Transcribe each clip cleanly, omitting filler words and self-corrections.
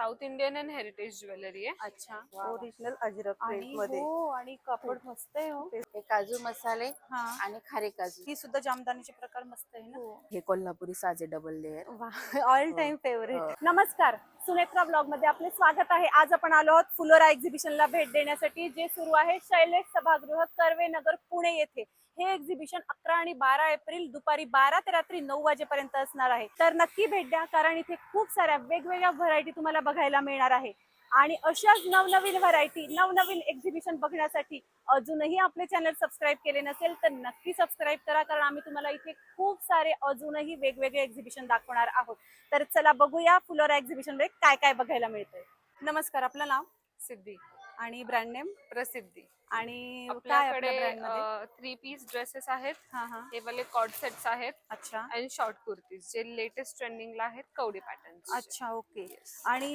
South Indian and heritage jewellery आहे. अच्छा, वा. ओरिजिनल अजरक प्रिंट आणि मध्ये. हो, आणि कापड मस्त आहे हो. हे काजू मसाले हा, आणि खारे काजू. ही सुद्धा जामदानीचे प्रकार मस्त आहे ना. हे कोल्हापुरी साजे double layer. All time favourite. नमस्कार, सुनेत्रा ब्लॉग मध्ये आपले स्वागत आहे. आज आपण आलो आहोत फुलोरा एक्झिबिशनला भेट देण्यासाठी, जे सुरू आहे शैलेश सभागृह कर्वे नगर पुणे येथे. हे एक्झिबिशन 11 आणि 12 एप्रिल दुपारी 12 ते रात्री 9 वाजेपर्यंत असणार आहे. तर नक्की भेट द्या, कारण इथे खूप साऱ्या वेगवेगळ्या व्हरायटी तुम्हाला बघायला मिळणार आहे. आणि अशाच नवनवीन व्हरायटी, नवनवीन एक्झिबिशन बघण्यासाठी अजूनही आपले चॅनल सबस्क्राईब केले नसेल तर नक्की सबस्क्राईब करा, कारण आम्ही तुम्हाला इथे खूप सारे अजूनही वेगवेगळे एक्झिबिशन दाखवणार आहोत. तर चला बघूया फुलोरा एक्झिबिशन मध्ये काय काय बघायला मिळतंय. नमस्कार, आपलं नाव सिद्धी. आणि ब्रँड नेम प्रसिद्धी. आणि काय आपल्याकडे आपल्या ब्रँड मध्ये? 3 पीस ड्रेसेस आहेत. हा हा, हे वाले कॉर्ड सेट्स आहेत. अच्छा आणि शॉर्ट कुर्तीज जे लेटेस्ट ट्रेंडिंगला आहेत, कवडी पॅटर्न्स. अच्छा, ओके. आणि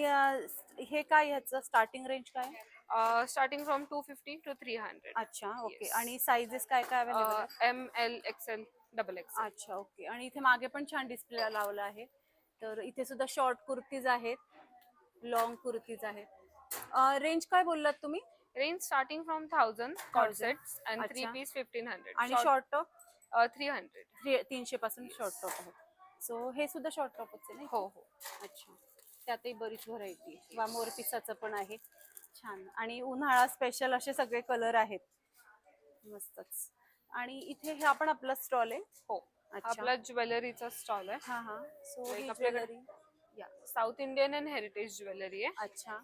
हे काय, ह्याचं स्टार्टिंग रेंज काय? Starting from 250 to 300. अच्छा, ओके. Yes. आणि साइजेस काय काय अवेलेबल आहेत? ML XL XXL. अच्छा, ओके. आणि इथे मागे पण छान डिस्प्ले लावला आहे. तर इथे सुद्धा शॉर्ट कुर्तीज आहेत, लॉंग कुर्तीज आहेत. रेंज काय बोललात तुम्ही? रेंज स्टार्टिंग फ्रॉम 1000 कॉर्ड 1000. सेट्स अँड 3 अच्छा. पीस 1500. आणि शॉर्ट टॉप 300. 300 पासून शॉर्ट टॉप आहेत. सो हे सुद्धा शॉर्ट टॉपच आहे ना? हो हो. अच्छा, त्यातही बरीच व्हरायटी. वा, मोर पिसाचं पण आहे, छान. आणि उन्हाळा स्पेशल असे सगळे कलर आहेत, मस्तच. आणि इथे हे आपण आपला स्टॉल आहे. हो, अच्छा. आपला ज्वेलरीचा स्टॉल आहे. हा हा. सो Like ही आपल्याकडे- ज्वेलरी. या south Indian and heritage jewellery आहे. अच्छा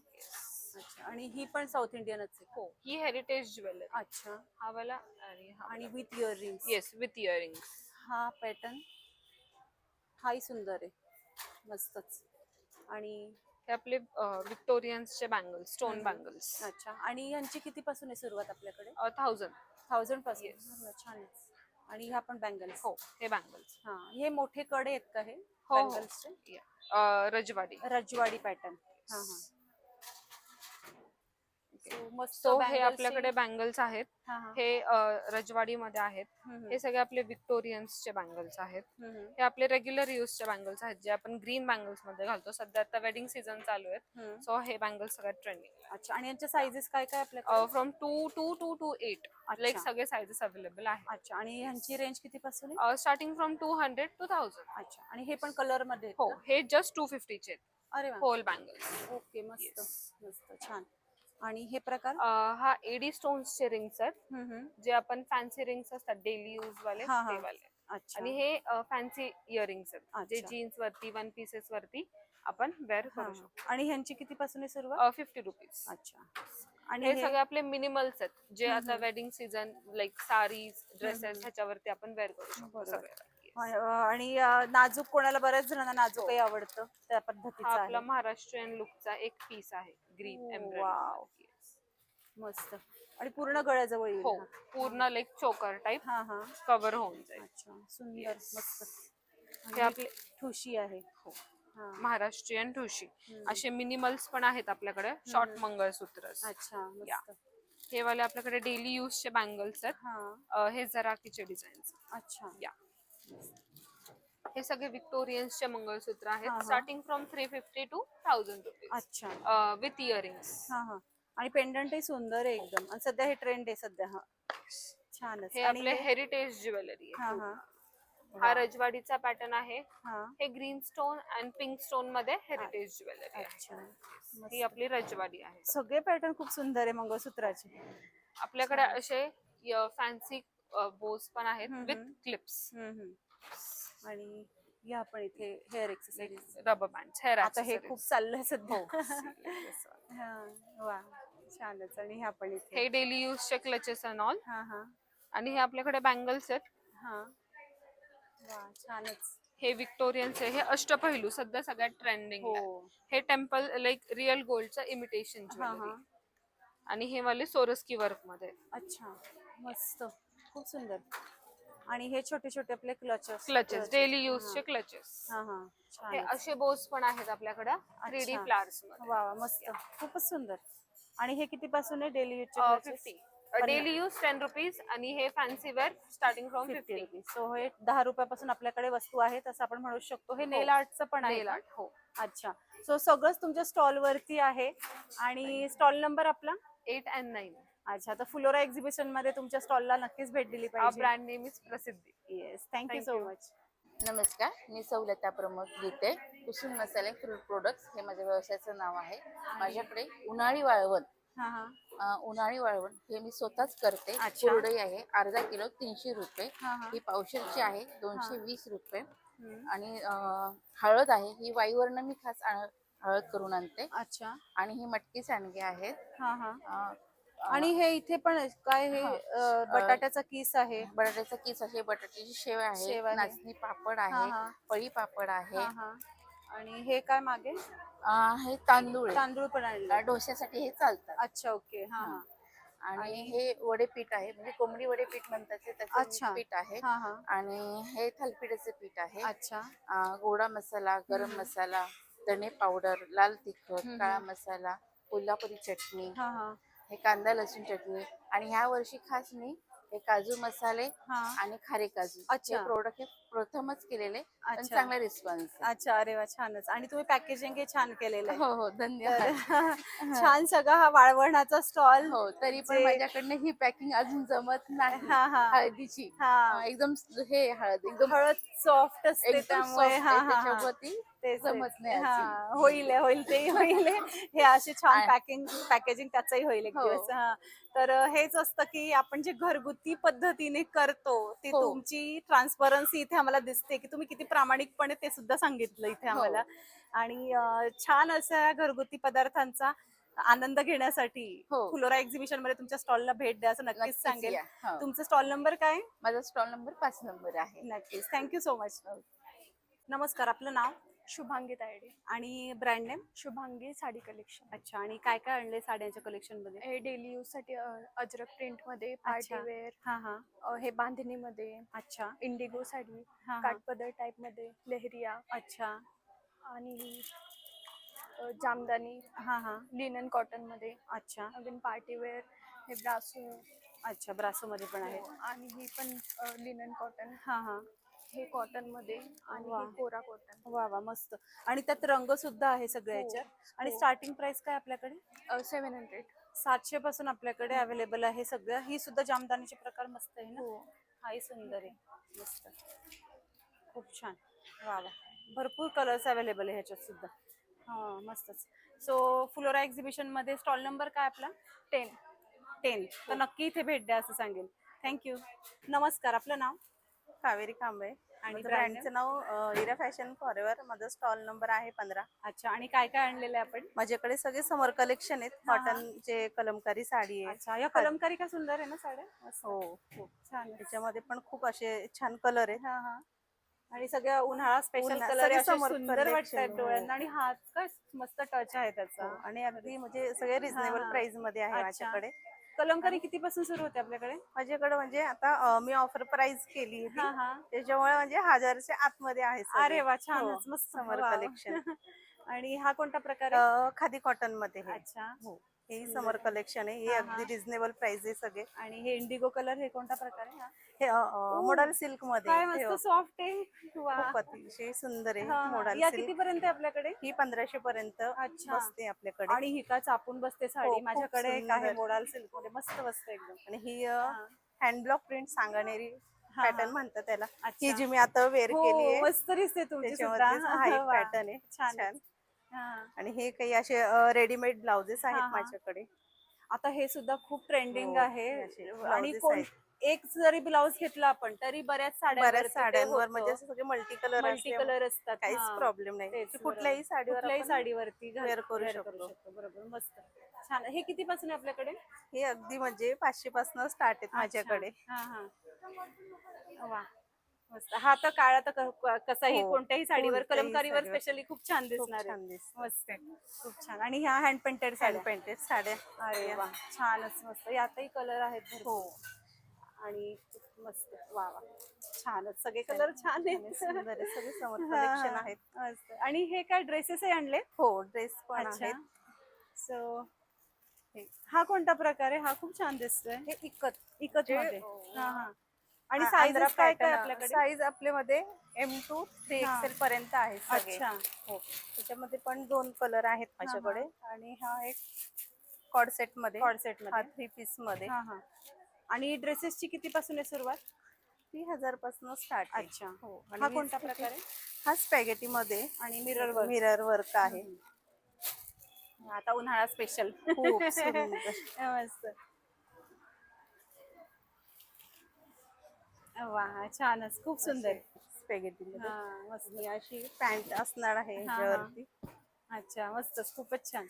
अच्छा. आणि ही पण साऊथ इंडियनच आहे. हो, ही हेरिटेज ज्वेलरी. अच्छा. हा वाला आणि हा आणि with earrings. Yes, with earrings. हा पॅटर्न हाही सुंदर आहे, मस्तच. आणि हे आपले विक्टोरियन्सचे बँगल्स, स्टोन बँगल्स. अच्छा. आणि यांची किती पासून आहे सुरुवात आपल्याकडे? 1000. 1000 पासून. Yes. छानच. आणि ह्या पण बँगल्स. हो, हे बँगल्स. हा, हे मोठे कडे आहेत का हे हो, बँगल्सचे? रजवाडी. रजवाडी पॅटर्न. हा हा. So, मस्त सो हे bangles आपल्याकडे चे- बँगल्स आहेत. हा हा. हे रजवाडी मध्ये आहेत. हे सगळे आपले विक्टोरियन्सचे बँगल्स आहेत. हम्म. हे आपले रेग्युलर यूजचे बँगल्स आहेत, जे आपण ग्रीन बँगल्स मध्ये घालतो. सध्या आता वेडिंग सीझन चालू आहेत, सो हे बँगल्स सगळ्यात ट्रेंडिंग. अच्छा. आणि यांच्या साइजेस काय काय आपल्याकडे? फ्रॉम 2 to 8 लाईक सगळे साइजेस अवेलेबल आहेत. अच्छा. आणि ह्यांची रेंज किती पासून आहे? Starting from 200 to 1000. अच्छा. आणि हे पण कलर मध्ये आहेत हो, का? हे जस्ट 250 चे अरे वा, होल बँगल्स. ओके. मस्त मस्त, छान. आणि हे प्रकार? हा एडी स्टोन्सचे रिंग्स आहेत, हम्म. जे आपण फॅन्सी रिंग्स असतात डेली यूज वाले, हा, हा. ते वाले. अच्छा. आणि हे फॅन्सी इयरिंग्स आहेत, जे अच्छा. जीन्स वरती, वन पीसेस वरती आपण वेअर हा. करू शकतो. आणि ह्यांची किती पासून आहे सुरुवात? 50 रुपीज. अच्छा. आणि हे सगळे आपले मिनिमल्स आहेत, जे आता हम्म. Wedding season like sarees, dresses ह्याच्यावरती आपण वेअर करू शकतो बरोबर. सगळे. आणि नाजूक, कोणाला बऱ्याच जणांना नाजूकही आवडतं, त्या पद्धतीचं हा आहे. आपला महाराष्ट्रीयन लुकचा एक पीस आहे, ग्रीन वाव. एम्ब्रॉयडरी. मस्त. आणि पूर्ण गळ्याजवळ येईल हो, हा. पूर्ण लाईक चोकर टाइप हा हा. कव्हर होऊन जाईल. अच्छा, सुंदर. मस्त. हे आपले ठुशी आहे. हो, हा. महाराष्ट्रीयन ठुशी. असे मिनिमल्स पण आहेत आपल्याकडे, शॉर्ट मंगळसूत्र. अच्छा, मस्त. हे वाले आपल्याकडे डेली यूजचे बँगल्स आहेत. हा. हे जराकीचे डिझाईन्स. अच्छा. या हे सगळे विक्टोरियन्सचे मंगळसूत्र हा, आहेत, हा. Starting from 350 to 1000 rupees. अच्छा. With earrings. हा हा. आणि पेंडंटही सुंदर आहे एकदम. आणि सध्या हे ट्रेंड आहे सध्या. हा, छानच. हे आणि आपले हेरिटेज ज्वेलरी हा आहे. हा. हा रजवाडीचा पॅटर्न आहे. हा. हे green stone and pink stone मध्ये हेरिटेज ज्वेलरी आहे. अच्छा. ही आपली रजवाडी आहे. सगळे पॅटर्न खूप सुंदर आहे मंगळसूत्राचे. आपल्याकडे असे फॅन्सी बोस पण आहेत विथ क्लिप्स. आणि या पण इथे hair accessories, rubber band, hair आता हे खूप चाललंय सध्या. हा, वा, छानच. आणि ह्या पण इथे हे डेली यूजचे क्लचेस अँड ऑल. हा हा. आणि हे आपल्याकडे बँगल्स आहेत. हा, वा, छानच. हे विक्टोरियन्स आहे. हे अष्टपैलू सध्या सगळ्यात ट्रेंडिंग आहे. हो. हे टेम्पल लाईक रिअल गोल्डचं इमिटेशन ज्वेलरी. आणि हे वाले सोरस्की वर्क मध्ये. अच्छा, मस्त, खूप सुंदर. आणि हे छोटे छोटे आपले क्लचेस डेली यूजचे क्लचेस. हा हा, हे छान. असे बोस पण आहेत आपल्याकडे 3D फ्लावर्स मध्ये. वा वा, मस्त, खूपच सुंदर. आणि हे किती पासून आहे डेली यूजचे? 50. डेली यूज 10 रुपीज आणि हे fancy wear starting from 50 rupees. So हे 10 रुपयापासून आपल्याकडे वस्तू आहेत असं आपण म्हणू शकतो. हे नेल आर्टचं पण आहे नेल का? आर्ट. हो. अच्छा. सो सगळंच तुमच्या स्टॉल वरती आहे आणि स्टॉल नंबर आपला 8 and 9. अच्छा. तर फ्लोरा एक्झिबिशन मध्ये तुमच्या स्टॉलला नक्कीच भेट दिली हा पाहिजे. ब्रँड नेहमीच प्रसिद्धी. Yes, thank you Thank so you. Much. नमस्कार, मी सौलता प्रमोद गीते. कुसुम मसाले फ्रूट प्रोडक्ट्स हे माझ्या व्यवसायाचं नाव आहे. माझ्याकडे उन्हाळी वाळवण हा हा उन्हाळी वाळवण हे मी स्वतःच करते. अच्छा. कुरडई आहे अर्धा किलो 300 रुपये. हा हा ही पावशेरची आहे 220 रुपये. हम्म. आणि हळद आहे ही वाईवरनं मी खास हळद करून आणते. अच्छा. आणि ही मटकी सांडगे आहेत. हा हा अ, आणि हे इथे पण काय हे हा. बटाट्याचा किस आहे. बटाट्याचा किस आहे, बटाट्याची शेव शेव आहे, आहे. नाचणी पापड हा आहे, हा पळी पापड आहे. हा हा आणि हे काय मागे हे तांदूळ आहे. तांदूळ पण आणले. डोश्यासाठी हे चालतात. अच्छा. ओके. हा हा. हा आणि हे वडे पीठ आहे, म्हणजे कोंबडी वडे पीठ म्हणतात ते, अच्छा. त्याचं पीठ आहे. हा हा आणि हे थालीपीठाचं पीठ आहे. अच्छा. गोडा मसाला, गरम मसाला, धणे पावडर, लाल तिखट, काळा मसाला, कोल्हापुरी चटणी, हा हा हे कांदा लसूण चटणी. आणि ह्या वर्षी खास मी हे काजू मसाले हा आणि खारे काजू अच्छा. हे प्रोडक्ट हे प्रथमच केलेले, पण अच्छा. चांगला रिस्पॉन्स. अच्छा. अरे वा, छानच. आणि तुम्ही पॅकेजिंग हे छान केलेलं आहे. हो हो, तर धन्यवाद. छान सगळा हा वाळवणाचा स्टॉल. हो, तरी पण माझ्याकडनं ही पॅकिंग अजून जमत नाही. हा हा हळदीची हा एकदम हे हळद एकदम हळद सॉफ्ट असते एकदम त्यामुळे soft हा आहे, हा हा त्याच्यावरती तेच जमत नाही हा अजून. होईल होईल ते होईल. हे असे छान पॅकेजिंग त्याचंही होईल एक हो. दिवस. हा. तर हेच असतं की आपण जे घरगुती पद्धतीने करतो ती हो. तुमची ट्रान्सपरन्सी इथे आम्हाला दिसते की तुम्ही किती प्रामाणिकपणे ते सुद्धा सांगितलं इथे आम्हाला. आणि छान अशा घरगुती पदार्थांचा आनंद घेण्यासाठी हो. फ्लोरा एक्झिबिशन मध्ये तुमच्या स्टॉलला भेट द्या असं नक्कीच नक्कीच सांगेल. या. हो. तुमचा स्टॉल नंबर काय आहे? माझा स्टॉल नंबर 5 नंबर आहे. नक्कीच. Thank you so much. नमस्कार, आपलं नाव शुभांगी तायडे. आणि brand name? Shubhangi sari collection. अच्छा. आणि काय काय आणले साड्यांच्या कलेक्शन मध्ये? हे डेली यूज साठी अजरक प्रिंट मध्ये, अच्छा. पार्टी वेअर, हा हा हे बांधणी मध्ये, अच्छा. इंडिगो साडी, हा हा काठपदर टाइप मध्ये, लेहरिया अच्छा. आणि जामदानी, हा हा लिनन कॉटन मध्ये, अच्छा. अजून पार्टी वेअर, हे ब्रासो. अच्छा. ब्रासो मध्ये पण आहे. आणि ही पण लिनन कॉटन, हा हा हे कॉटन मध्ये, आणि वा. हे कोरा कॉटन. वा वा, मस्त. आणि त्यात रंग सुद्धा आहे सगळ्या हो, याच्यात. आणि हो. स्टार्टिंग प्राइस काय आपल्याकडे? 700. 700 पासून आपल्याकडे अवेलेबल आहे सगळं. ही सुद्धा जामदानीचे प्रकार मस्त आहे ना. हो. हाही सुंदर आहे, मस्त, खूप छान. वा वा, भरपूर कलर्स अवेलेबल आहे ह्याच्यात सुद्धा. हा, मस्तच. सो फ्लोरा एक्झिबिशन मध्ये स्टॉल नंबर काय आपला? 10. तर नक्की इथे भेट द्या असं सांगेल. थँक्यू. नमस्कार, आपलं नाव? कावेरी कांबळे. आणि माझं brand ब्रँडचं नाव हिरा फॅशन फॉरएव्हर. माझा स्टॉल नंबर आहे 15. अच्छा. आणि काय काय आणलेलं आहे आपण? माझ्याकडे सगळे समर कलेक्शन आहेत. हा, हा. कॉटनचे कलमकारी साडी आहे. अच्छा. या कलमकारी का सुंदर आहे ना साड्या, मस्त. हो, खूप छान. त्याच्यामध्ये पण खूप असे छान कलर आहेत. हा हा आणि सगळ्या उन्हाळा स्पेशल उन्हाळा- कलर सगळे असे summer सुंदर collection, वाटतात हो. डोळ्यांना. आणि हात काय मस्त टच आहे त्याचा. आणि अगदी म्हणजे सगळे रिझनेबल हा. प्राइस मध्ये आहे अच्छा. माझ्याकडे. कलमकारी किती पासून सुरू होते आपल्याकडे? माझ्याकडे म्हणजे आता मी ऑफर प्राइस केली होती. हा हा त्याच्यामुळे म्हणजे 1000च्या आतमध्ये आहे सगळे. अरे वा, छानच, हो, मस्त. समर वा. कलेक्शन. आणि हा कोणता प्रकार आहे? खादी कॉटन मध्ये आहे. अच्छा. हो, हे समर कलेक्शन आहे. हे हा, अगदी हा. रिझनेबल प्राइस आहे सगळे. आणि हे इंडिगो कलर, हे कोणता प्रकार आहे? हा. हे मोडल सिल्क मध्ये काय आहे. मस्त सॉफ्ट आहे. वा. खूप अतिशय सुंदर आहे हा, हा. मोडल या सिल्क. किती पर्यंत आहे आपल्याकडे? ही 1500 पर्यंत अच्छा. बसते आपल्याकडे. आणि ही का चापून बसते हो, साडी? खूप माझ्याकडे एक सुंदर. आहे मोडाल सिल्क मध्ये, मस्त मस्त एकदम. आणि ही हँड ब्लॉक प्रिंट सांगानेरी हा, पॅटर्न हा. म्हणतात त्याला. अच्छा. ही जी मी आता वेअर केली हो, आहे मस्त दिसते तुमची सुद्धा. त्याच्यामध्ये हा एक वा. पॅटर्न आहे छान. छान. हा. आणि हे काही असे रेडीमेड ब्लाउजेस हा, आहेत हा. माझ्याकडे. आता हे सुद्धा खूप ट्रेंडिंग हो, आहे. हे असे आणि blouses एक जरी ब्लाउज घेतला आपण तरी बऱ्याच साड्यांवर म्हणजे असं सगळे मल्टी कलर मल्टी कलर असतात. काहीच हा. प्रॉब्लेम नाही. तेच, ते कुठल्याही बरोबर. साडीवर कुठल्याही आपण साडीवरती wear करू wear शकतो. बरोबर, मस्त, छान. हे किती पासून आहे आपल्याकडे? हे अगदी म्हणजे 500 पासून स्टार्ट आहेत माझ्याकडे. अच्छा. हा हा वा, मस्त. हा तर काळा तर कसाही हो, कोणत्याही साडीवर, कोणत्याही कलमकारीवर साडीवर. स्पेशली खूप छान खूप दिसणार छान आहे. दिसतं. मस्त, खूप छान. आणि ह्या हँड पेंटेड हँड साड्या. पेंटेड साड्या. अरे वा, छानच, मस्त. यातही कलर आहेत भरपूर. हो, आणि खूप मस्त. वा वा, छानच, सगळे कलर छान आणि आहेत. सुंदर आहे. सगळे समर हा, कलेक्शन आहेत. मस्त. आणि हे काय ड्रेसेस आणले? हो, ड्रेस पण अच्छा. आहेत. सो हा कोणता प्रकार आहे? हा खूप छान दिसतोय. हे इकत इकत मध्ये. हा हा. आणि आंध्रा साईजेस काय काय pattern, आपल्याकडे? साईज आपल्यामध्ये M2 हा. 3XL पर्यंत आहे सगळे. अच्छा. हो, त्याच्यामध्ये पण 2 कलर आहेत माझ्याकडे. आणि हा एक कॉड सेट मध्ये, कॉर्ड सेट हा मध्ये. 3 पीस मध्ये. हा हा. आणि ड्रेसेसची किती पासून आहे सुरुवात? 3000 पासून स्टार्ट आहे. अच्छा. हो. हा आणि कोणता प्रकार आहे? हा स्पॅगेटी मध्ये आणि मिरर वर्क. मिरर वर्क आहे. आता उन्हाळा स्पेशल. खूप सुंदर. मस्त. वा छानच, खूप सुंदर. स्पॅगेटी मध्ये. हा मस्त. आणि अशी पॅन्ट असणार आहे हा, हा. ह्याच्यावरती. अच्छा मस्तच, खूपच छान.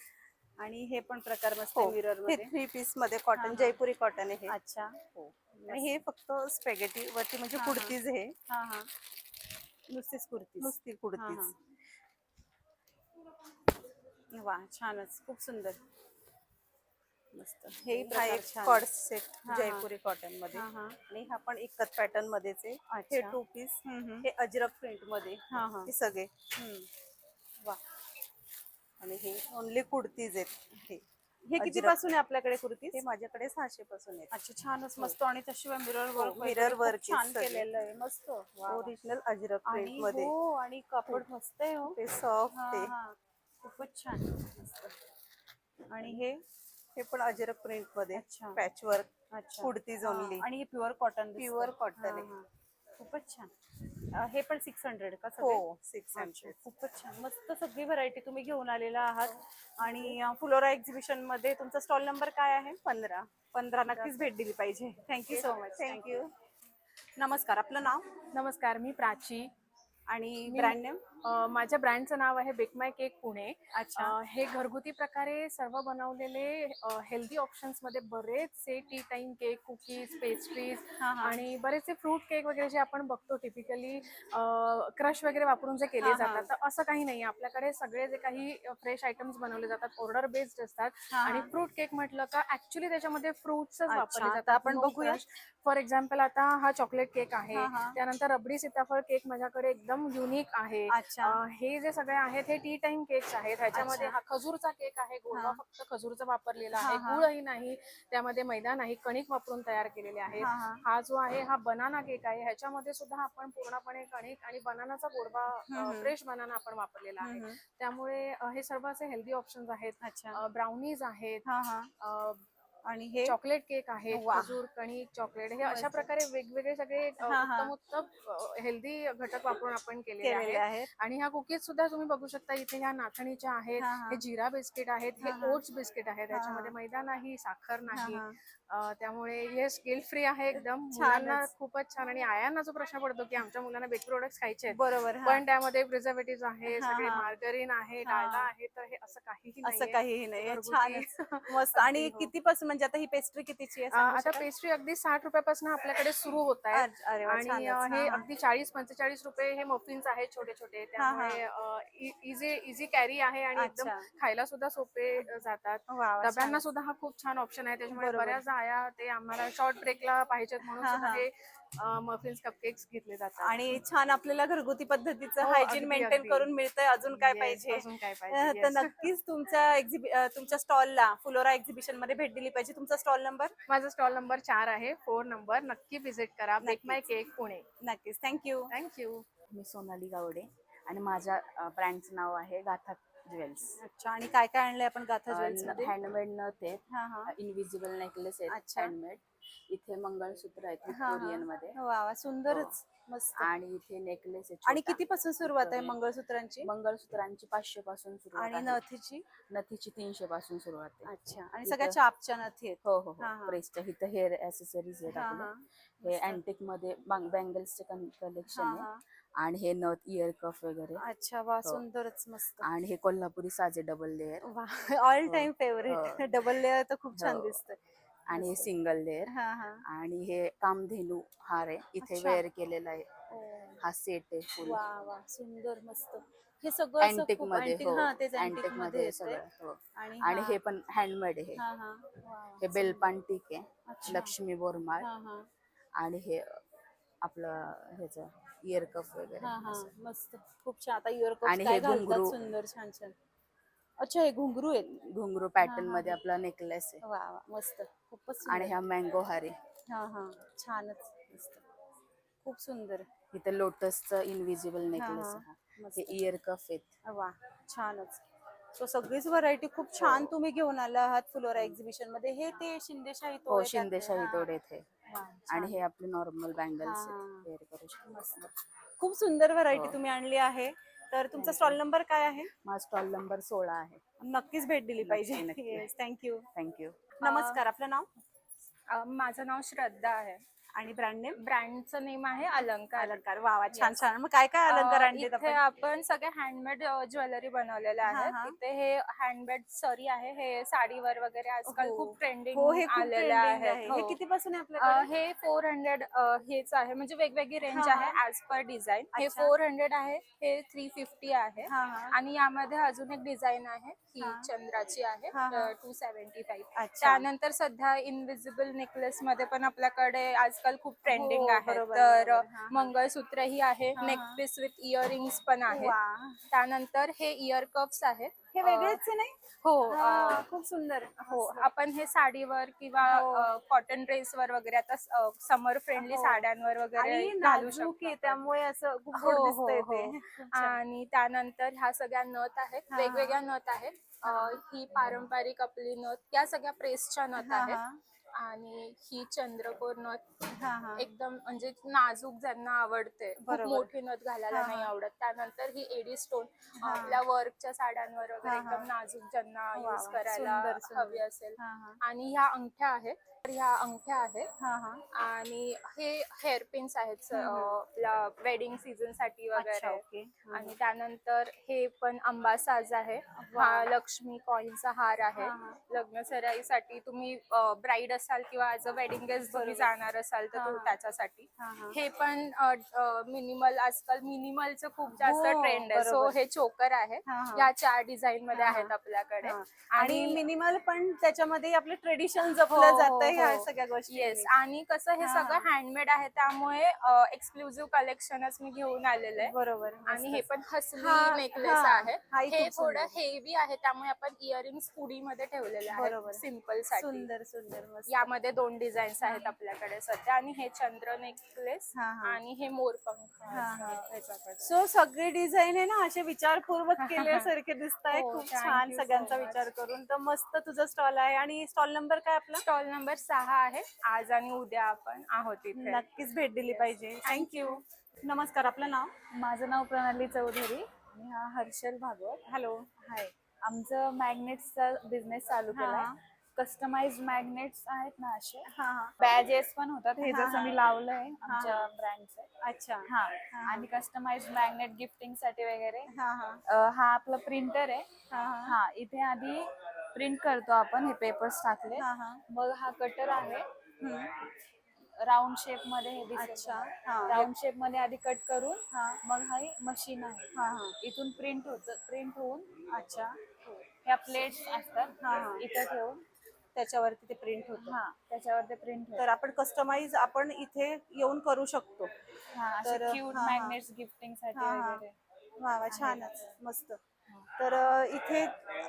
आणि हे पण प्रकार मस्त हो, मिरर हे मध्ये. 3 पीस मध्ये हा, कॉटन, हा. जयपुरी कॉटन आहे हे. अच्छा. हो. आणि हे फक्त स्पॅगेटी वरती म्हणजे हा, हा. कुर्तीज आहे. हा हा. नुसतीच कुर्ती. नुसती कुर्तीज. वा छानच, खूप सुंदर. मस्त. हे हा प्रकार एक छान. कॉर्ड सेट हा, हा. जयपुरी कॉटन मध्ये. हा हा. आणि हा पण इकत पॅटर्न मध्येच आहे. हे अच्छा. 2 पीस, हम्म. हे अजरक प्रिंट मध्ये. हा हा. हे सगळे. वा. आणि हे ओनली कुर्तीज आहेत. हे किती अजरक. पासून आहे आपल्याकडे कुर्तीज? हे माझ्याकडे 600 पासून आहेत. अच्छा छानच, हो. मस्त. आणि त्याशिवाय मिरर हो, वर्क मिरर वर्क आहे छान सगळे. केलेलं आहे. मस्त. वा, वा. ओरिजिनल अजरक प्रिंट आणि मध्ये. हो, आणि कापड मस्त आहे हो. ते सॉफ्ट आहे. हा. खूपच छान. मस्त. आणि हे पण अजरक प्रिंट मध्ये. अच्छा. Patch work. अच्छा. कुर्तीज हा. ओनली. आणि प्युअर कॉटन. प्युअर कॉटन आहे. खूपच छान. हे पण 600 का सगळे? हो, 600. अच्छा, खूपच छान. मस्त सगळी व्हरायटी तुम्ही घेऊन आलेला आहात. आणि फ्लोरा एक्झिबिशन मध्ये तुमचा स्टॉल नंबर काय आहे? 15 नक्कीच भेट दिली पाहिजे. Thank you so much. थँक्यू. नमस्कार, आपलं नाव नमस्कार, मी प्राची. आणि ब्रँड नेम? माझ्या ब्रँडचं नाव आहे बेक माय केक पुणे. अच्छा. हे घरगुती प्रकारे सर्व बनवलेले हेल्दी ऑप्शन्स मध्ये बरेचसे T time cake, cookies, pastries हा, हा. आणि बरेचसे फ्रूट केक वगैरे जे आपण बघतो टिपिकली क्रश वगैरे वापरून जे केले हा, हा. जातात, तर असं काही नाही. आपल्याकडे सगळे जे काही फ्रेश आयटम्स बनवले जातात ऑर्डर बेस्ड असतात. हा, हा. आणि फ्रूट केक म्हटलं का ऍक्च्युली त्याच्यामध्ये फ्रुट्सच अच्छा, वापरले आता जातात. आपण बघूया. फॉर एक्झाम्पल आता हा चॉकलेट केक आहे. हा, हा. त्यानंतर रबडी सीताफळ केक माझ्याकडे एकदम युनिक आहे. अच्छा. हे जे सगळे आहेत हे टी टाइम केक्स आहेत. ह्याच्यामध्ये अच्छा. हा खजूरचा केक आहे. गोडवा हा. फक्त खजूरचा वापरलेला हा, आहे. हा. गुळही नाही, त्यामध्ये मैदा नाही, कणिक वापरून तयार केलेले आहेत. हा, हा. हा जो आहे हा बनाना केक आहे. ह्याच्यामध्ये सुद्धा आपण पूर्णपणे कणिक आणि बनानाचा गोडवा, फ्रेश बनाना आपण वापरलेला आहे. त्यामुळे हे सर्व असे हेल्दी ऑप्शन्स आहेत. अच्छा. ब्राउनीज आहेत. हा, हा. आणि हे चॉकलेट केक आहेत. वा. खजूर, कणिक, चॉकलेट हे अशा प्रकारे वेगवेगळे सगळे हा, हा. उत्तम हेल्दी घटक वापरून आपण केलेले केलेले आहेत. आहेत. आणि ह्या कुकीज सुद्धा तुम्ही बघू शकता इथे ह्या नाचणीच्या आहेत. हा, हा. हे जिरा बिस्किट आहेत. हे हा, हा. ओट्स बिस्किट आहेत. हा, हा. ह्याच्यामध्ये मैदा नाही, साखर नाही. हा, त्यामुळे हे स्केल फ्री आहे एकदम. छानच. मुलांना खूपच छान. आणि आयांना जो प्रश्न पडतो की आमच्या मुलांना बेकरी प्रोडक्ट्स खायचे आहेत, बरोबर. हा. पण त्यामध्ये प्रिझर्वेटिव्ह आहे, हा, सगळे हा. मार्गरीन आहे, हा. डालडा आहे, तर हे असं काहीही असं नाहीये. काहीही नाही. घरगुती. छानच, मस्त. आणि हो. कितीपासून, म्हणजे आता ही पेस्ट्री कितीची आहे सांगू आता शकाल? पेस्ट्री अगदी 60 रुपयापासून आपल्याकडे सुरू होत आहे. अरे वा, आणि छानच. हे हा, हा. अगदी 40-45 रुपये हे मफिन्स आहेत छोटे छोटे. हा, हा. त्यामुळे इझी कॅरी आहे आणि एकदम अच्छा. खायला सुद्धा सोपे जातात. वा, वा, डब्यांना छानच. सुद्धा हा खूप छान ऑप्शन आहे. त्याच्यामुळे बरोबर. बऱ्याच आया ते आम्हाला शॉर्ट ब्रेकला पाहिजेत म्हणून हा, सुद्धा हा. हे मफिन्स कपकेक्स घेतले जातात. आणि छान आपल्याला घरगुती पद्धतीचं हो, हायजीन अगदी, मेंटेन अगदी. करून मिळतंय. अजून काय Yes, पाहिजे? अजून काय पाहिजे. तर Yes. नक्कीच तुमच्या स्टॉलला, फ्लोरा एक्झिबिशन मध्ये भेट दिली पाहिजे. तुमचा स्टॉल नंबर? माझा स्टॉल नंबर 4 आहे. 4 नंबर. नक्की व्हिजिट करा. बेक माय नक्कीच. केक पुणे. नक्कीच. थँक्यू. थँक्यू. मी सोनाली गावडे आणि माझ्या ब्रँडचं नाव आहे गाथा ज्वेल्स. अच्छा. आणि काय काय आणलंय आपण गाथा ज्वेल्स मध्ये? हँडमेड नथ आहेत, हा, हा. इनविजिबल नेकलेस आहेत अच्छा. हँडमेड. इथे मंगळसूत्र आहेत हा, हा. विक्टोरियन मध्ये. वा वा, सुंदरच. मस्त. आणि इथे नेकलेस आहे आणि छोटा. किती पासून सुरुवात आहे विक्टोरियन. मंगळसूत्रांची? मंगळसूत्रांची 500 पासून सुरुवात आणि आहे. नथीची? नथीची 300 पासून सुरुवात आहे. अच्छा. आणि इथं- सगळ्या चापच्या नथी आहेत? हो हो हा, हो. हा. प्रेसच्या इथं हेअर ऍसेसरीज आहेत हा, आपले. हा. हे मस्त. अँटिक मध्ये बँगल्सचे कलेक्शन हा, आहे. हा. आणि हे नथ इयर कफ वगैरे. अच्छा. वा, हो. सुंदरच. मस्त. आणि हे कोल्हापुरी साजे डबल लेअर. वा, ऑल हो. Time favourite. हो. डबल लेअर तर खूप छान हो. दिसतंय. आणि हे मस्त. Single layer. हा, हा. आणि हे कामधेनू हार आहे इथे अच्छा. वेअर केलेला आहे. ओ. हा सेट आहे फुल वा वा, सुंदर. मस्त. हे सगळं असं अँटिक खूप मध्ये. अँटिक. हो, हा, तेच अँटिक अँटिक मध्ये मध्ये येते. सगळं. हो. आणि आणि हे पण हँडमेड आहे. हा, हा. वा, वा, हे बेलपांटिक आहे. अच्छा. लक्ष्मी बोरमाळ. हा, हा. आणि हे आपलं ह्याच इयर कफ वगैरे हा, हा. असं. मस्त. खूप छान. आता इयर आणि काय हे घालतात? घुंगरू. सुंदर, छान छान. अच्छा, हे घुंगरू आहेत. घुंगरू पॅटर्न हा, मध्ये हा. आपला नेकलेस आहे. वा वा, मस्त, खूपच आणि सुंदर. हा मँगो हार आहे. हा हा, छानच, मस्त, खूप सुंदर. इथे लोटसचं इनविजिबल हा नेकलेस हा, आहे. हे मस्त. इयर कफ आहेत. वा, छानच. सो सगळीच व्हरायटी खूप छान तुम्ही घेऊन आला आहात फ्लोरा एक्झिबिशन मध्ये. हे ते शिंदेशाही हो, तोडे शिंदेशाही तोडे इथे. वा, आणि छान. हे आपले नॉर्मल बँगल्स हा, आहेत, वेअर करू शकतो. मस्त, खूप सुंदर व्हरायटी हो. तुम्ही आणली आहे. तर तुमचा Thank स्टॉल you. नंबर काय आहे? माझा स्टॉल नंबर 16 आहे. नक्कीच भेट दिली पाहिजे. नक्की. Yes, thank you. थँक्यू. नमस्कार, आपलं नाव माझं नाव श्रद्धा आहे. आणि ब्रँड नेम? ब्रँडचं नेम आहे अलंकार. अलंकार. वा वा, छान Yes. छान. मग काय काय अलंकार आणलेत इथे आपण? आपण सगळे हँडमेड ज्वेलरी बनवलेल्या हा, आहेत. हा. इथे हे हँडमेड सरी आहे, हे साडीवर वगैरे आजकाल हो. खूप ट्रेंडिंग हो, हे खूप आलेले ट्रेंडिंग आहे. आहेत. हे हो. कितीपासून आहे आपल्याकडे? हे 400 हेच आहे, म्हणजे वेगवेगळी रेंज हा, आहे हा. As per design. हे अच्छा. 400 आहे, हे 350 आहे. हा हा, आणि यामध्ये अजून एक डिझाईन आहे, ही हा. चंद्राची आहे, हा, हा. 275. अच्छा. त्यानंतर सध्या इनविजिबल नेकलेस मध्ये पण आपल्याकडे आजकाल खूप ट्रेंडिंग हो, आहे. बरोबर, तर बरोबर. हा, हा. मंगळसूत्र ही आहे, हा, नेक हा. पीस विथ इयरिंग्स पण आहेत. वा, त्यानंतर हे इयर कप्स आहेत. हे वेगळेच आहे नाही? हो, हा, खूप सुंदर. हो, मस्त. आपण हे साडीवर किंवा हो. कॉटन ड्रेसवर वगैरे, आता समर फ्रेंडली हो. साड्यांवर वगैरे आणि घालू नाजूक आहे, शकतो. त्यामुळे असं खूप हो, गोड हो, दिसतंय हो. ते. खूप छान. आणि त्यानंतर ह्या सगळ्या नथ आहेत, हा, वेगवेगळ्या नथ आहेत. ही पारंपरिक आपली नथ, त्या सगळ्या प्रेसच्या नथ हा, आहेत. हा. आणि ही चंद्रकोर नथ, हा, हा. एकदम म्हणजे नाजूक ज्यांना आवडते, खूप बरोबर. मोठी नथ घालायला हा, नाही हा. आवडत. त्यानंतर ही एडी स्टोन, हा. आपल्या वर्कच्या साड्यांवर वगैरे हा, हा. एकदम नाजूक ज्यांना वा, यूज वा. करायला सुंदर, सुंदर. हवी असेल. हा, हा. आणि ह्या अंगठ्या आहेत, तर ह्या अंगठ्या आहेत. हा, हा. आणि हे हेअरपिन्स आहेत हम्म. आपल्या वेडिंग सीझन साठी अच्छा, वगैरे. ओके. हा, आणि त्यानंतर हे पण अंबा साज आहे, हा लक्ष्मी कॉईनचा हार आहे. हा, हा. लग्न सराईसाठी तुम्ही ब्राईड असाल किंवा ऍज अ वेडिंग गेस्ट तुम्ही बरोबर. जाणार असाल तर हा, हा. त्याच्यासाठी. हा, हा. हे पण मिनिमल, आजकाल मिनिमलचं खूप जास्त हो, ट्रेंड आहे. सो बरोबर. हे चोकर आहे, हा, हा. या 4 डिझाईन मध्ये हा, हा. आहेत आपल्याकडे. हा. आणि मिनिमल पण त्याच्यामध्ये आपलं ट्रेडिशन जपलं हो, जातं, हो, ह्या हो. सगळ्या गोष्टी. येस, आणि कसं हे हा, सगळं हा. हँडमेड आहे, त्यामुळे एक्सक्लुझिव्ह कलेक्शनच मी घेऊन आलेलं आहे. बरोबर. आणि हे मस्तच. पण हसली हा, नेकलेस हा. आहे. हाही हे खूप थोडं सुंदर. हेवी आहे, त्यामुळे आपण इयरिंग्स पुडीमध्ये ठेवलेले बरोबर. आहेत सिम्पल साठी. सुंदर सुंदर, मस्त. यामध्ये 2 डिझाईन्स आहेत आपल्याकडे सध्या. आणि हे चंद्र नेकलेस हा, हा. आणि हे मोरपंख हा, हा. याच्याकडे. सो सगळे डिझाईन आहे ना, असे विचारपूर्वक केल्यासारखे दिसत आहे. हो, खूप thank छान, you so सगळ्यांचा much. विचार करून. तर मस्त तुझा स्टॉल आहे. आणि स्टॉल नंबर काय आपला? स्टॉल नंबर 6 आहे. आज आणि उद्या आपण आहोत इथे. नक्कीच भेट दिली पाहिजे. थँक्यू. नमस्कार, आपलं नाव? माझं नाव प्रणाली चौधरी आणि हा हर्षल भागवत. हॅलो. हाय, आमचं मॅग्नेट्सचा बिझनेस चालू हा, केलाय. हा. कस्टमाइज मॅग्नेट्स आहेत ना असे, हा, हा. बॅजेस पण होतात. हे हा, जसं हा. मी लावलंय आमच्या ब्रँडचं. अच्छा. हा, हा. आणि कस्टमाइज मॅग्नेट गिफ्टिंग साठी वगैरे. हा, हा. हा आपला प्रिंटर आहे. हा, हा. हा, इथे आधी प्रिंट करतो आपण, हे पेपर्स टाकले. हा, हा. मग हा कटर आहे, हम्म. राऊंड शेप मध्ये हे दिसेल. अच्छा. हा. राऊंड शेप मध्ये आधी कट करून, हा. मग हा मशीन आहे. हा, हा. इथून प्रिंट होऊन अच्छा. ह्या प्लेट्स असतात, हा, हा. इथं ठेवून त्याच्यावरती ते प्रिंट होतं. हा त्याच्यावर ते प्रिंट तर आपण कस्टमाइज आपण इथे येऊन करू शकतो. हा, असे तर क्यूट हा, हा. मॅग्नेट्स गिफ्टिंग साठी हा, हा. वगैरे. वा वा, छानच, मस्त. तर इथे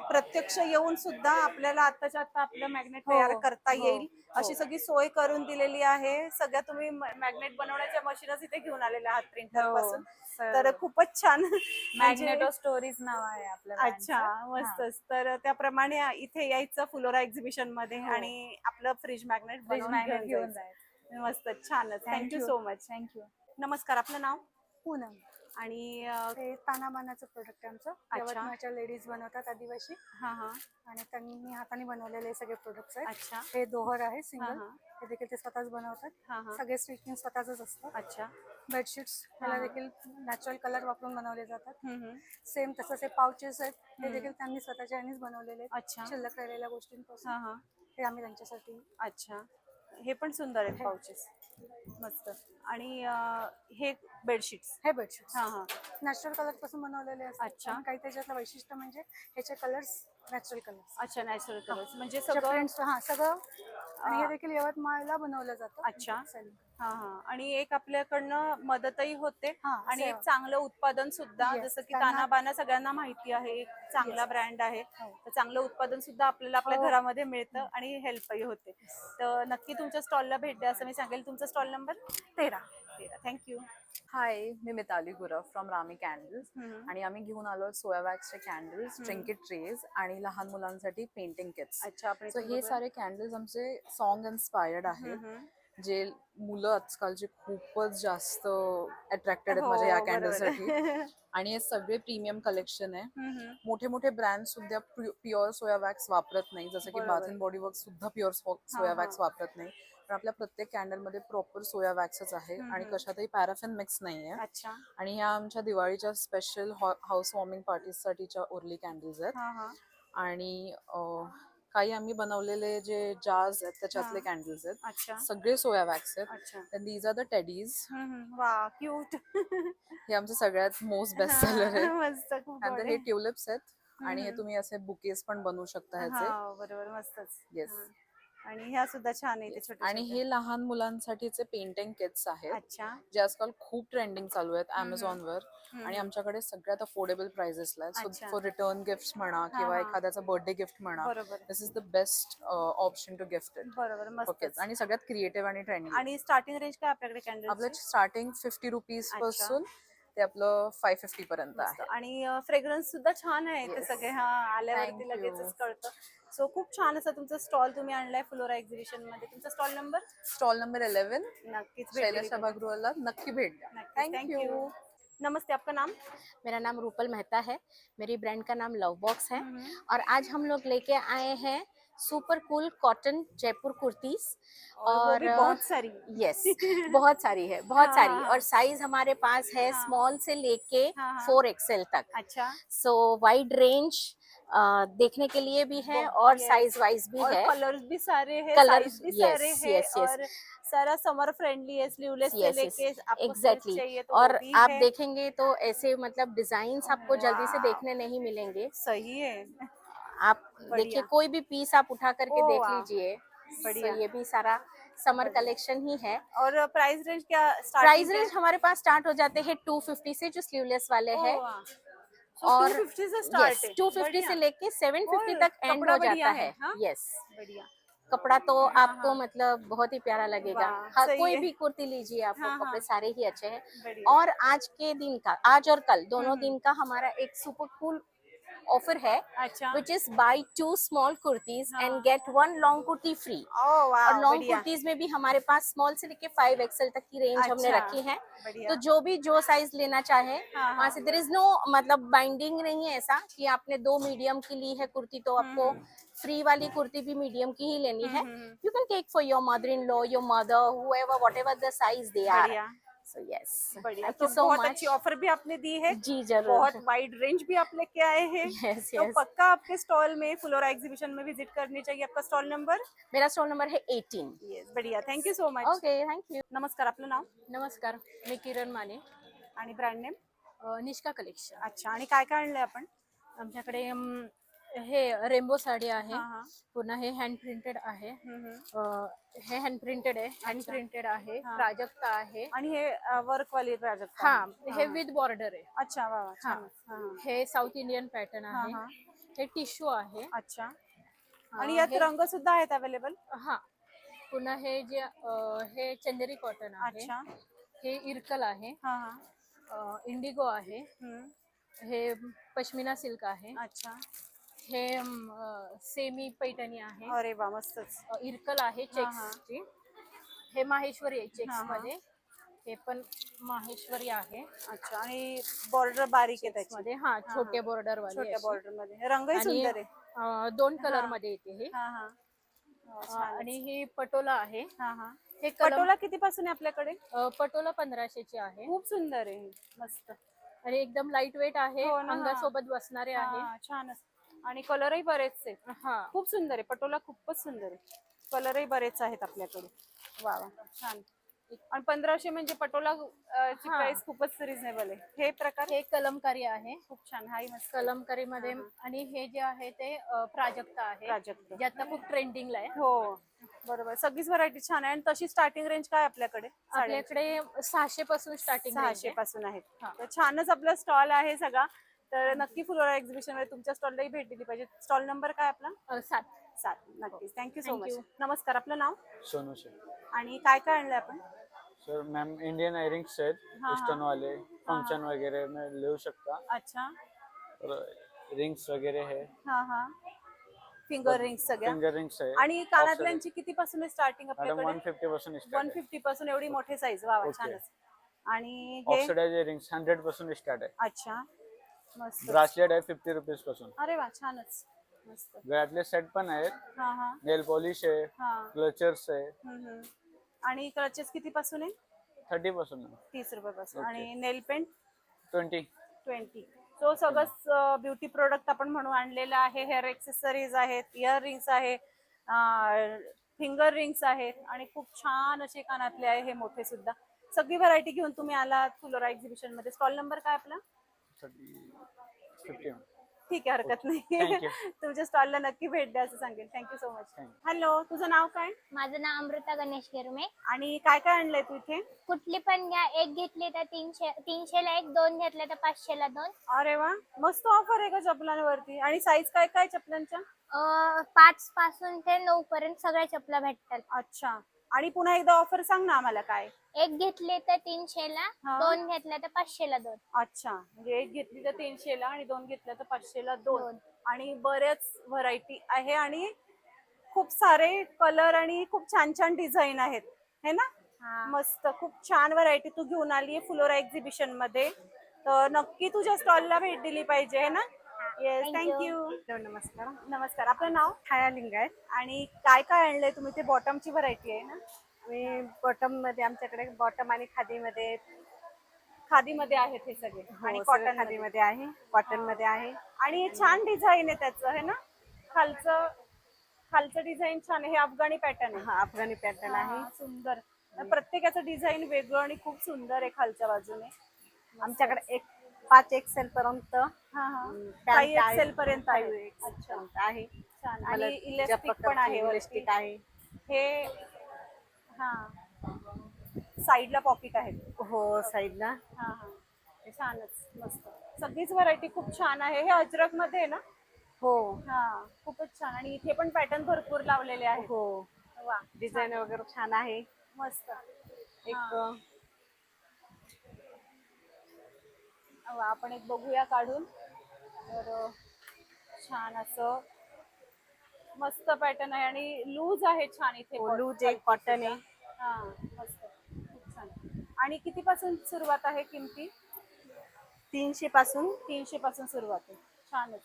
प्रत्यक्ष येऊन सुद्धा आपल्याला आत्ताच्या आता आपलं मॅग्नेट हो, तयार करता हो, येईल, हो. अशी सगळी सोय करून दिलेली आहे. सगळ्या तुम्ही मॅग्नेट बनवण्याच्या मशीनच इथे घेऊन आलेल्या आहात, प्रिंटर हो, पासून. सर्व. तर खूपच छान. म्हणजे- मॅग्नेटो स्टोरीज नाव आहे आपल्या अच्छा, brandचं. मस्तच. तर त्याप्रमाणे इथे यायचं फ्लोरा एक्झिबिशन मध्ये आणि आपलं फ्रीज मॅग्नेट फ्रीज बनवून मॅग्नेट घेऊन घेऊन जायचं. जायचं. मस्त, छानच. Thank you so much. थँक्यू. नमस्कार, आपलं नाव? पूनम. आणि हे तानाबानाचं प्रोडक्ट आहे आमचं. यवतमाळच्या लेडीज बनवतात, आदिवासी. हा, हा. आणि त्यांनी हाताने बनवलेले सगळे प्रोडक्ट्स आहेत. अच्छा. हे दोहर आहे हा, सिंगल, हा. हे देखील ते स्वतःच बनवतात. हा, हा. सगळे स्टिचिंग स्वतःच असतं. अच्छा. बेडशीट्स ह्याला देखील नॅचरल कलर वापरून बनवले जातात. हम्म. सेम तसंच हे पाउचेस आहेत, हे देखील त्यांनी स्वतःच्या ह्यानेच बनवलेले आहेत. अच्छा. शिल्लक राहिलेल्या गोष्टींपासून हा, हा. हे आम्ही त्यांच्यासाठी. अच्छा. हे पण सुंदर आहेत पाउचेस, मस्त. आणि हे बेडशीट्स. हे बेडशीट्स हा, हा. नॅचरल कलर पासून बनवलेले असतात. अच्छा. आणि काही त्याच्यातलं वैशिष्ट्य म्हणजे ह्याचे कलर्स नॅचरल कलर्स अच्छा, नॅचरल कलर्स म्हणजे सगळं सगळं. प्रिंट्स, हा सगळं. आणि हे देखील यवतमाळला बनवलं जातं. अच्छा. हा हा. आणि एक आपल्याकडनं मदतही होते हा, आणि एक सेवा. चांगलं उत्पादन सुद्धा, Yes, जसं की त्यांना- ताना बाना सगळ्यांना माहिती आहे, एक चांगला ब्रँड आहे, तर चांगलं उत्पादन सुद्धा आपल्याला आपल्या हो. घरामध्ये मिळतं आणि हेल्पही होते. तर नक्की तुमच्या स्टॉलला भेट द्या असं मी सांगेल. तुमचा स्टॉल नंबर 13. थँक्यू. हाय, मी मिताली गुरव फ्रॉम रामी कॅन्डल्स आणि आम्ही घेऊन आलो सोया वॅक्सचे कॅन्डल्स, ट्रिंकेट ट्रेज आणि लहान मुलांसाठी पेंटिंग किट्स. अच्छा, आपण सो इथे हे बघूया. सारे कॅन्डल्स आमचे सॉन्ग इन्स्पायर्ड आहेत, जे मुलं आजकालचे खूपच जास्त अट्रॅक्टेड आहेत माझ्या या हो, बरोबर. कॅन्डलसाठी. आणि हे सगळे प्रीमियम कलेक्शन आहे. मोठे मोठे ब्रँड सुद्धा प्युअर सोया वॅक्स वापरत नाही, जसं की बरोबर. बाथ अँड बॉडी वर्क सुद्धा प्युअर सोया वॅक्स वापरत नाही. पण आपल्या प्रत्येक कॅन्डल मध्ये प्रॉपर सोया वॅक्सच आहे आणि कशातही पॅराफिन मिक्स नाहीये. अच्छा. आणि ह्या आमच्या दिवाळीच्या स्पेशल हाऊस वॉर्मिंग पार्टीज साठीच्या ओरली कॅन्डल्स आहेत. हा हा. आणि काही आम्ही बनवलेले जे जार्स आहेत त्याच्यातले कॅन्डल्स आहेत, अच्छा. सगळे सोया वॅक्स आहेत. अच्छा. These are the teddies. वा, क्यूट. हे आमचं सगळ्यात मोस्ट बेस्ट सेलर आहे. मस्त, खूप नंतर आवडे. हे ट्युलिप्स आहेत आणि हे तुम्ही असे बुकेज पण बनवू शकता ह्याचे. हा, बरोबर, मस्तच. येस. आणि ह्या सुद्धा छान आहे, ते छोटे आणि हे लहान मुलांसाठीचे पेंटिंग किट्स आहेत, अच्छा. जे आजकाल खूप ट्रेंडिंग चालू आहेत Amazonवर. आणि आमच्याकडे सगळ्यात अफोर्डेबल प्राइसेसला आहेत. अच्छा. सो फॉर रिटर्न गिफ्ट म्हणा किंवा एखाद्याचा बर्थडे गिफ्ट म्हणा, बरोबर. This is the best option to gift it. बरोबर, ओके. मस्त. आणि सगळ्यात क्रिएटिव्ह आणि ट्रेंडिंग. आणि स्टार्टिंग रेंज काय आपल्याकडे आपलं कॅन्डल? स्टार्टिंग 50 रुपीज पासून ते आपलं 550 पर्यंत आहे. आणि फ्रेग्रन्स सुद्धा छान आहे ते Yes. सगळे. हा, आल्यावरती Thank you. लगेचच कळतं. सो खूप छान असं तुमचं स्टॉल तुम्ही आणलाय फ्लोरा एक्झिबिशन मध्ये. तुमचा स्टॉल नंबर? स्टॉल नंबर 11, नक्कीच शैलेश सभागृहाला नक्की भेट द्या. थँक्यू. नमस्ते, आपका नाम? मेरा नाम रूपल मेहता है। मेरी ब्रांड का नाम लव बॉक्स है और आज हम लोग लेके आए हैं super cool cotton Jaipur kurtis वो भी बहुत सारी। यस बहुत सारी है, बहुत हाँ, सारी। हाँ, और साइज हमारे पास है स्मॉल से लेके 4XL तक। अच्छा। सो वाइड रेंज देखने के लिए भी है और साइज वाइज भी और है। कलर्स भी सारे हैं, कलर्स, साइज भी yes, सारे हैं, yes, yes. और सारा समर फ्रेंडली है, स्लीवलेस से Yes, लेके yes, आपको exactly. चाहिए तो और वो भी आप है। देखेंगे तो ऐसे मतलब डिजाइन आपको जल्दी से देखने नहीं मिलेंगे। सही है। आप देखिए कोई भी पीस आप उठा करके ओ, देख वाह। लीजिए। बढ़िया। So, ये भी सारा समर कलेक्शन ही है। और प्राइस रेंज क्या प्राइस रेंज हमारे पास स्टार्ट हो जाते हैं 250 से, जो स्लीवलेस वाले हैं। और और 250 से स्टार्ट है? 250 से लेके 750 तक एंड कपड़ा हो बढ़िया जाता है। हाँ? यस, बढ़िया। कपड़ा तो आपको मतलब बहुत ही प्यारा लगेगा। वाह, हाँ, सही कोई है। भी कुर्ती लीजिए, आपको हाँ, कपड़े हाँ। सारे ही अच्छे हैं। बढ़िया। और आज के दिन का, आज और कल दोनों दिन का हमारा एक सुपर कूल ऑफर है, अच्छा। which is buy 2 small kurtis and get 1 long kurti free। ओह वाह, और लॉन्ग बढ़िया। कुर्तीज में भी हमारे पास स्मॉल से लेके 5XL तक की रेंज हमने अच्छा, रखी है। बढ़िया। तो जो भी जो साइज लेना चाहे हाँ, वहाँ से, देयर इज नो मतलब बाइंडिंग नहीं है ऐसा कि आपने 2 मीडियम की ली है कुर्ती तो आपको फ्री वाली कुर्ती भी मीडियम की ही लेनी है। You can take for your mother in law, your mother, whoever, whatever the size they are. बढ़िया। सो यस, बढ़िया। थैंक तो यू सो बहुत मच। अच्छी ऑफर भी आपने दी है। जी जरूर। बहुत वाइड रेंज भी आप लेके आए हैं। यस तो यस। पक्का आपके स्टॉल में, फ्लोरा एग्जीबिशन में विजिट करनी चाहिए। आपका स्टॉल नंबर? मेरा स्टॉल नंबर है 18। येस, बढ़िया, thank you so much. Okay, thank you. नमस्कार, आपलं नाव नमस्कार, मी किरण माने, आणि ब्रँड नेम? निष्का कलेक्शन। अच्छा, आणि काय काय आणलंय आपण? आमच्याकडे हे रेनबो साडी आहे, हा, हा. पुन्हा हे हँड प्रिंटेड आहे, हे हँड प्रिंटेड आहे, हँड प्रिंटेड आहे, हा. प्राजक्ता आहे। आणि हे वर्क वाली प्राजक्त? हा, हे विथ बॉर्डर आहे। अच्छा, वा वा, हा, छान. हा, हा. हे साऊथ इंडियन पॅटर्न हा, आहे। हा. हे टिश्यू आहे। अच्छा, आणि यात रंग सुद्धा आहेत अवेलेबल? हा, पुन्हा हे जे हे चंदेरी कॉटन आहे। अच्छा, हे इरकल आहे, हा हा, इंडिगो आहे, हे पश्मिना सिल्क आहे, अच्छा, हे सेमी पैठणी आहे, अरे वा, मस्तच. इरकल आहे चेक्सची, हे माहेश्वरी आहे चेक्स हा, हा. मध्ये, हे पण माहेश्वरी आहे अच्छा, आणि बॉर्डर बारीक आहे त्याची? मध्ये। हा, छोट्या बॉर्डर वाली छोट्या अशी. बॉर्डर मध्ये रंगही आणि, सुंदर आहे। 2 कलर मध्ये येते हे। हा हा, आणि ही पटोला आहे। हा हा. हे पटोला किती पासून आहे आपल्याकडे? पटोला 1500 ची आहे खूप सुंदर आहे, मस्त. आणि एकदम लाईट वेट आहे, हो ना, हा. अंगासोबत बसणारे आहे। हा, छानच. आणि कलरही बरेच आहेत. हा, खूप सुंदर आहे, पटोला खूपच सुंदर आहे. कलरही बरेच आहेत आपल्याकडे. वा वा, छान. आणि 1500 म्हणजे पटोला ची हा. प्राइस खूपच रिझनेबल आहे. हे प्रकार हे कलमकारी आहे. खूप छान, हाही मस्त कलमकारी मध्ये आणि हे जे आहे ते प्राजक्ता आहे, प्राजक्त. जे आता खूप ट्रेंडिंगला आहे. हो बरोबर, सगळीच व्हरायटी छान आहे. आणि तशी स्टार्टिंग रेंज काय आपल्याकडे? आपल्याकडे 600 पासून स्टार्टिंग 600 पासून आहेत. हा. तर छानच आपला स्टॉल आहे सगळा. तर नक्की फुलोरा एक्झिबिशन मध्ये तुमच्या स्टॉललाही भेट दिली पाहिजे. स्टॉल नंबर काय आपला? 7. 7. नक्कीच. Thank you so Thank much. you. नमस्कार, आपलं नाव सोनू सर. आणि काय काय आणलंय आपण? सर मॅम इंडियन इयरिंग्स आहेत हा. ईस्टर्न वाले, फंक्शन वगैरे में लिहू शकता. अच्छा. रिंग्स वगैरे है, हा. फिंगर रिंग्स सगळ्या. फिंगर रिंग्स आहे. आणि कानातल्यांची किती पासून स्टार्टिंग मॅडम आपल्याकडे? 150 पासून स्टार्ट 150 पासून एवढी मोठे साईज. वा वा, Okay. छानच. आणि हे ऑक्सिडाइज इयरिंग्स 100 पासून स्टार्ट आहे. अच्छा मस्त. ब्रासलेट आहे 50 रुपीज पासून. अरे वा, छानच मस्त. गळ्यातले सेट पण आहेत. हा. नेल पॉलिश आहे, हा. क्लचर्स आहे. आणि क्रचेस किती पासून आहे? 30 पासून. 30 रुपयापासून. Okay. आणि नेल पेंट 20. 20. सो सगळंच ब्युटी प्रोडक्ट आपण म्हणून आणलेलं आहे. हेअर एक्सेसरीज आहेत, इयर रिंग्स आहे, फिंगर रिंग्स आहेत आणि खूप छान असे कानातले आहे हे मोठे सुद्धा. सगळी व्हरायटी घेऊन तुम्ही आलात फुलोरा एक्झिबिशन मध्ये. स्टॉल नंबर काय आपला? 50. ठीक आहे, हरकत नाही. Thank you. तुमच्या स्टॉलला नक्की भेट द्या असं सांगेल. Thank you so much. Thank you. Hello, तुझं नाव काय माझं नाव अमृता गणेश गिरमे. आणि काय काय आणलंय तू इथे? कुठली पण घ्या, एक घेतली तर 300 ला एक, 2 घेतले तर 500 ला 2. अरे वा, मस्त ऑफर आहे का चपलांवरती? आणि साईज काय काय चपलांच्या? 5 पासून ते 9 पर्यंत सगळ्या चपला भेटतात. अच्छा. आणि पुन्हा एकदा ऑफर सांग ना आम्हाला काय? एक घेतली तर 300 ला, हा. 2 घेतल्या तर 500 ला 2. अच्छा, म्हणजे एक घेतली तर 300 ला आणि 2 घेतल्या तर 500 ला 2. आणि बरेच व्हरायटी आहे आणि खूप सारे कलर आणि खूप छान छान डिझाईन आहेत, है ना? मस्त, खूप छान व्हरायटी तू घेऊन आली आहे फुलोरा एक्झिबिशन मध्ये. तर नक्की तुझ्या स्टॉलला भेट दिली पाहिजे, है ना? Yes, thank you. नमस्कार. नमस्कार, आपलं नाव? छाया लिंगायत. आणि काय काय आणलंय तुम्ही? ते बॉटमची व्हरायटी आहे ना? आणि बॉटम मध्ये आमच्याकडे बॉटम आणि खादीमध्ये खादीमध्ये आहेत हे सगळे. आणि कॉटन खादीमध्ये आहे, कॉटन मध्ये आहे. आणि छान डिझाईन आहे त्याचं, है ना? खालचं डिझाईन छान आहे. हे अफगाणी पॅटर्न आहे. हा, अफगाणी पॅटर्न आहे. हा, सुंदर. प्रत्येकाचं डिझाइन वेगळं आणि खूप सुंदर आहे खालच्या बाजूने. आमच्याकडे 5 एक्सेल पर्यंत काही एक्सेल पर्यंत आहे. 5 अच्छा, आहे. छान. आणि इलेस्टिक पण आहे वरती. इलेस्टिक आहे. हे हा, साईडला पॉकेट आहे. हो, साईडला. हा. छानच, मस्त. सगळीच व्हरायटी खूप छान आहे. हे अजरक मध्ये आहे ना? हो हा, खूपच छान. आणि इथे पण पॅटर्न भरपूर लावलेले आहेत. हो, वा, डिझाईन वगैरे छान आहे. मस्त. एक वा, आपण एक बघूया काढून. तर छान असं मस्त पॅटर्न आहे आणि लूज आहे छान. इथे लूज आहे, कॉटन आहे. हा, मस्त, खूप छान. आणि कितीपासून सुरुवात आहे किमती? 300 पासून. 300 पासून सुरुवात आहे. छानच.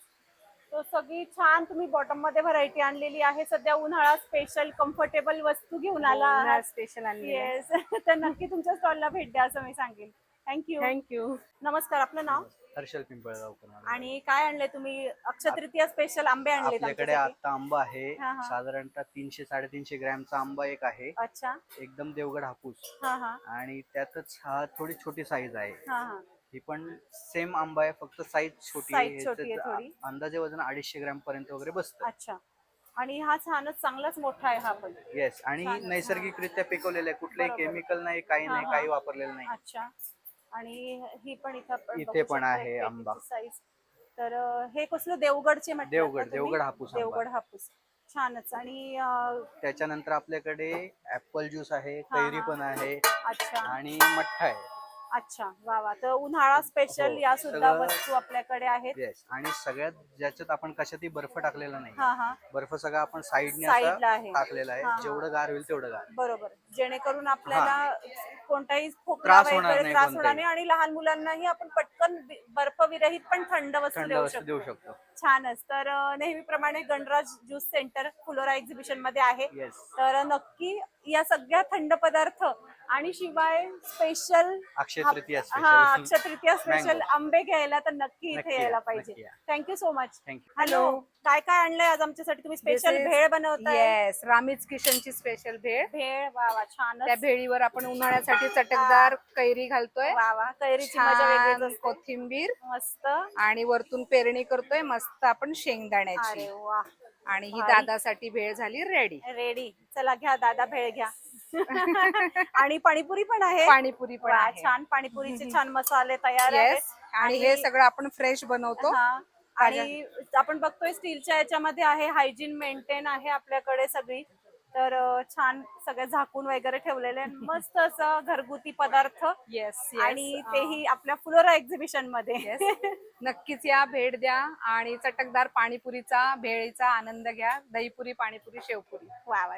तो सगळी छान तुम्ही बॉटम मध्ये व्हरायटी आणलेली आहे. सध्या उन्हाळा स्पेशल कम्फर्टेबल वस्तू घेऊन आला. स्पेशल आणली. येस. तर नक्की तुमच्या स्टॉलला भेट द्या असं मी सांगेन. थँक्यू. नमस्कार, आपलं नाव? हर्षल पिंपळगावकर. आणि काय आणले तुम्ही? अक्षय तृतीया स्पेशल आंबे आणले आपल्याकडे आता आंबा आहे. हा, हा. साधारणतः 300-350 ग्रॅमचा आंबा एक आहे. अच्छा. एकदम देवगड हापूस. हा. आणि त्यातच हा थोडी छोटी साईज आहे. हा. ही पण सेम आंबा आहे, फक्त साईज छोटी Size छोटी आहे थोडी. अंदाजे वजन 250 ग्रॅम पर्यंत वगैरे बसतं. अच्छा. आणि हा छानच, चांगलाच मोठा आहे हा पण. येस. आणि छानच, नैसर्गिकरित्या पिकवलेला आहे, कुठलंही बरोबर. केमिकल नाही, काही नाही, हा. काही वापरलेलं नाही. अच्छा. आणि ही पण इथे पण आहे आंबा. साईज. तर हे कसलं देवगडचे म्हटलं? देवगड हापूस आंबा. देवगड हापूस. छानच. आणि त्याच्यानंतर आपल्याकडे ऍपल ज्यूस आहे, हा, कैरी हा. पण आहे अच्छा. आणि मठ्ठा आहे. अच्छा, वा. तर उन्हाळा स्पेशल हो, या सुद्धा सगळं- वस्तू आपल्याकडे आहेत. येस. आणि सगळ्यात ज्याच्यात आपण कशातही बर्फ टाकलेला नाही. हा. बर्फ सगळा आपण साईडने साईडला आहे. टाकलेला आहे. हा. जेवढं गार होईल तेवढं गार. बरोबर, जेणेकरून आपल्याला कोणताही खोकला त्रास होणार वगैरे नाही, त्रास होणार कोणताही. नाही. आणि लहान मुलांनाही आपण पटकन बर्फ विरहित पण थंड वस्तू थंड देऊ वस्तू देऊ शकतो. शकतो. छानच. तर नेहमीप्रमाणे गणराज ज्यूस सेंटर फुलोरा एक्झिबिशन मध्ये आहे. येस. तर नक्की या सगळ्या थंड पदार्थ आणि शिवाय special Akshaya Tritiya Akshaya Tritiya special Mango. आंबे घ्यायला तर नक्की इथे नक्की या, यायला पाहिजे. नक्की या. Thank you so much. Thank you. Hello. काय काय आणलंय आज आमच्यासाठी तुम्ही स्पेशल This is- भेळ बनवताय येस, रामीज किचनची स्पेशल भेळ. भेळ वा वा छान त्या भेळीवर आपण उन्हाळ्यासाठी चटकदार कैरी घालतोय, वा वा कैरीची मजा वेगळीच छान असते. कोथिंबीर मस्त आणि वरतून पेरणी करतोय मस्त आपण शेंगदाण्याची. अरे वा आणि ही भारी. दादासाठी भेळ झाली रेडी. रेडी. चला घ्या दादा भेळ घ्या. आणि पाणीपुरी पण आहे. पाणीपुरी पण वा, आहे. छान पाणीपुरीचे छान मसाले तयार आहेत. येस, आणि हे सगळं आपण फ्रेश बनवतो. हा. आणि आपण बघतोय स्टीलच्या याच्यामध्ये आहे, हायजीन मेंटेन आहे आपल्याकडे सगळी. तर छान सगळे झाकून वगैरे ठेवलेले आहे. मस्त असं घरगुती पदार्थ. येस आणि तेही आपल्या फ्लोरा एक्झिबिशन मध्ये. नक्कीच या, भेट द्या आणि चटकदार पाणीपुरीचा भेळीचा आनंद घ्या. Dahi puri, panipuri, sevpuri.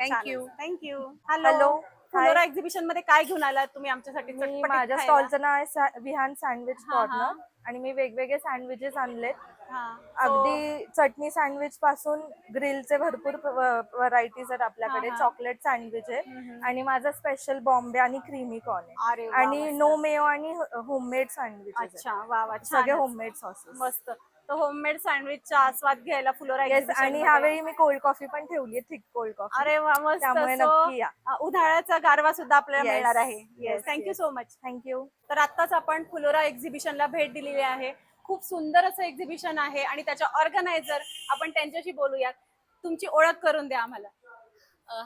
Thank you. Thank you. Hello. Flora exhibition मध्ये काय घेऊन आलात तुम्ही आमच्यासाठी? चटपटीत माझ्या खायला? स्टॉलचं नाव आहे विहान सँडविच हा, हा. कॉर्नर आणि मी वेगवेगळे सँडविचेस आणलेत. हा. अगदी चटणी सँडविच पासून ग्रिलचे भरपूर व्हरायटीज आहेत आपल्याकडे. हा, हा. चॉकलेट सँडविच आहे आणि माझा स्पेशल बॉम्बे आणि क्रीमी कॉर्न आहे. अरे वा, आणि मस्त. नो मेयो आणि होममेड सँडविच अच्छा वा वा सगळे छान. Homemade sauces. मस्त. तर होममेड सँडविचचा आस्वाद घ्यायला फ्लोरा येस, एक्झिबिशन आणि मध्ये. ह्यावेळी मी कोल्ड कॉफी पण ठेवली आहे, थिक कोल्ड कॉफी. अरे वा मस्त. त्यामुळे So, नक्की या. उन्हाळ्याचा गारवा सुद्धा आपल्याला Yes. मिळणार आहे. Yes, thank you yes. So much. Thank you. तर आत्ताच आपण फ्लोरा एक्झिबिशनला भेट दिलेली आहे. खूप सुंदर असं एक्झिबिशन आहे आणि त्याच्या ऑर्गनायझर आपण त्यांच्याशी बोलूयात. तुमची ओळख करून द्या आम्हाला.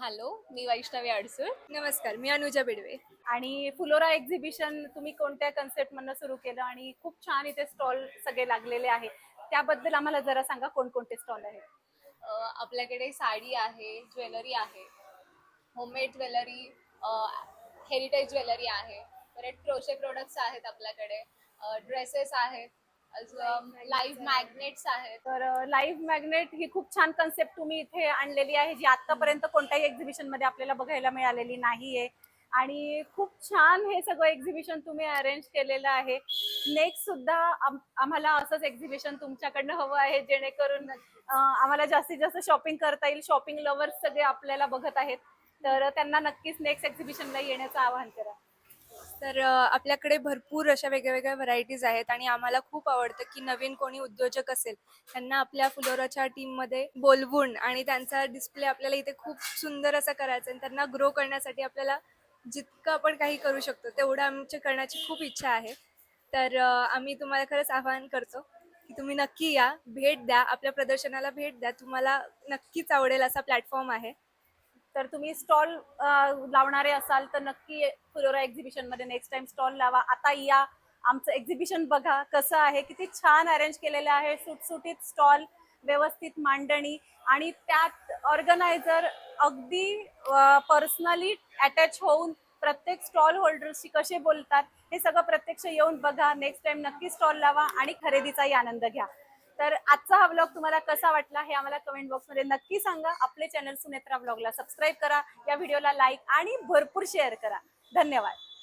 हॅलो, मी वैष्णवी अडसूळ. नमस्कार, मी अनुजा बिडवे. आणि फ्लोरा एक्झिबिशन तुम्ही कोणत्या कन्सेप्ट मधनं सुरू केलं आणि खूप छान इथे स्टॉल सगळे लागलेले आहे, त्याबद्दल आम्हाला जरा सांगा कोणकोणते स्टॉल आहेत? आपल्याकडे साडी आहे, ज्वेलरी आहे, होममेड ज्वेलरी, हेरिटेज ज्वेलरी आहे, परत क्रोशे प्रोडक्ट्स आहेत आपल्याकडे, ड्रेसेस आहेत, लाईव्ह मॅग्नेट्स आहेत. तर लाईव्ह मॅग्नेट ही खूप छान कन्सेप्ट तुम्ही इथे आणलेली आहे, जी आतापर्यंत कोणत्याही एक्झिबिशन मध्ये आपल्याला बघायला मिळालेली नाहीये. आणि खूप छान हे सगळं एक्झिबिशन तुम्ही अरेंज केलेलं आहे. नेक्स्ट सुद्धा आम्हाला असंच एक्झिबिशन तुमच्याकडनं हवं आहे, जेणेकरून आम्हाला जास्तीत जास्त शॉपिंग करता येईल. शॉपिंग लवर्स सगळे आपल्याला बघत आहेत, तर त्यांना नक्कीच नेक्स्ट एक्झिबिशनला येण्याचं आवाहन करा. तर आपल्याकडे भरपूर अशा वेगळ्या व्हरायटीज आहेत आणि आम्हाला खूप आवडतं की नवीन कोणी उद्योजक असेल त्यांना आपल्या फ्लोराच्या टीममध्ये बोलवून आणि त्यांचा डिस्प्ले आपल्याला इथे खूप सुंदर असा करायचा आणि त्यांना ग्रो करण्यासाठी आपल्याला जितकं आपण काही करू शकतो तेवढं आमच्या करण्याची खूप इच्छा आहे. तर आम्ही तुम्हाला खरंच आवाहन करतो की तुम्ही नक्की या, भेट द्या, आपल्या प्रदर्शनाला भेट द्या. तुम्हाला नक्कीच आवडेल असा प्लॅटफॉर्म आहे. तर तुम्ही स्टॉल लावणारे असाल तर नक्की फ्लोरा एक्झिबिशन मध्ये नेक्स्ट टाइम स्टॉल लावा. आता या, आमचं एक्झिबिशन बघा कसं आहे, किती छान अरेंज केलेलं आहे. सुटसुटीत स्टॉल, व्यवस्थित मांडणी आणि त्यात ऑर्गनायझर अगदी पर्सनली अटॅच होऊन प्रत्येक स्टॉल होल्डर्सशी कसे बोलतात हे सगळं प्रत्यक्ष येऊन बघा. नेक्स्ट टाइम नक्की स्टॉल लावा आणि खरेदीचाही आनंद घ्या. तर आजचा हा व्लॉग तुम्हाला कसा वाटला हे आम्हाला कमेंट बॉक्समध्ये नक्की सांगा. आपले चॅनल सुनेत्रा व्लॉगला सबस्क्राईब करा, या व्हिडिओला लाईक आणि भरपूर शेअर करा. धन्यवाद.